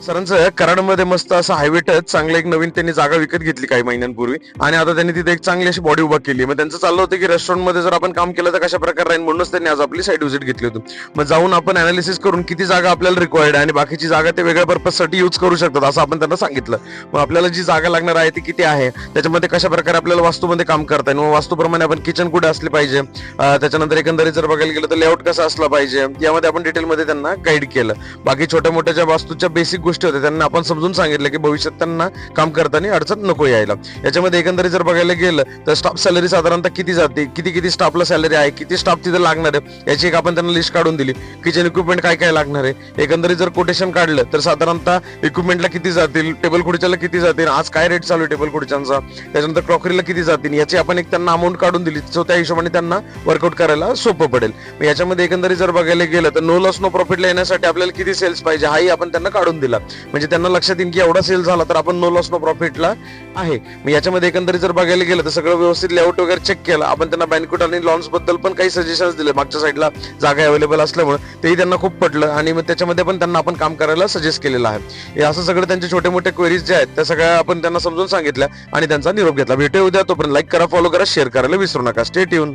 सरांचं कराडमध्ये मस्त असं हायवे टच चांगलं एक नवीन त्यांनी जागा विकत घेतली काही महिन्यांपूर्वी आणि आता त्यांनी तिथे एक चांगली अशी बॉडी उभा केली. मग त्यांचं चाललं होतं की रेस्टॉरंटमध्ये जर आपण काम केलं तर कशा प्रकारे राहील, म्हणूनच त्यांनी आज आपली साईट व्हिजिट घेतली होती. मग जाऊन आपण अनालिसिस करून किती जागा आपल्याला रिक्वायर्ड आहे आणि बाकीची जागा ते वेगळ्या पर्पजसाठी यूज करू शकतात असं आपण त्यांना सांगितलं. मग आपल्याला जी जागा लागणार आहे ती किती आहे, त्याच्यामध्ये कशा प्रकारे आपल्याला वास्तूमध्ये काम करता येईल, मग वास्तूप्रमाणे आपण किचन कुठे असले पाहिजे, त्याच्यानंतर एकंदरीत जर बघायला गेलं तर लेआउट कसा असला पाहिजे, यामध्ये आपण डिटेलमध्ये त्यांना गाईड केलं. बाकी छोट्या मोठ्या ज्या वास्तूच्या बेसिक गोष्टी होत्या त्यांना आपण समजून सांगितलं की भविष्यात त्यांना काम करताना अडचण नको यायला. याच्यामध्ये एकंदरीत जर बघायला गेलं तर स्टाफ सॅलरी साधारणतः किती जाते, किती किती स्टाफला सॅलरी आहे, किती स्टाफ तिथे लागणार आहे याची एक आपण त्यांना लिस्ट काढून दिली. किचन इक्विपमेंट काय काय लागणार आहे, एकंदरीत जर कोटेशन काढलं तर साधारणतः इक्विपमेंटला किती जातील, टेबल खुर्च्याला किती जातील, आज काय रेट चालू आहे टेबल खुर्च्यांचा, त्याच्यानंतर क्रॉकरीला किती जातील याची आपण एक त्यांना अमाऊंट काढून दिली. सो त्या हिशोबाने त्यांना वर्कआउट करायला सोपं पडेल. याच्यामध्ये एकंदरीत जर बघायला गेलं तर नो लॉस नो प्रॉफिटला येण्यासाठी आपल्याला किती सेल्स पाहिजे हाही आपण त्यांना काढून दिला. म्हणजे त्यांना लक्षात येईल की एवढा सेल झाला तर आपण नो लॉस नो प्रॉफिटला आहे. मग याच्यामध्ये एकंदरीत जर बघायला गेलं तर सगळं व्यवस्थित लेआउट वगैरे चेक केलं आपण. त्यांना बँक्वेट आणि लॉन्स बद्दल पण काही सजेशन्स दिले. मागच्या साईडला जागा अवेलेबल असल्यामुळे तेही त्यांना खूप पटलं आणि मग त्याच्यामध्ये पण त्यांना आपण काम करायला सजेस्ट केलेलं आहे. हे असं सगळं त्यांचे छोटे मोठे क्वेरीज जे आहेत त्या सगळ्या आपण त्यांना समजून सांगितल्या आणि त्यांचा निरोप घेतला. भेटूया उद्या. तोपर्यंत लाईक करा, फॉलो करा, शेअर करायला विसरू नका. Stay tune.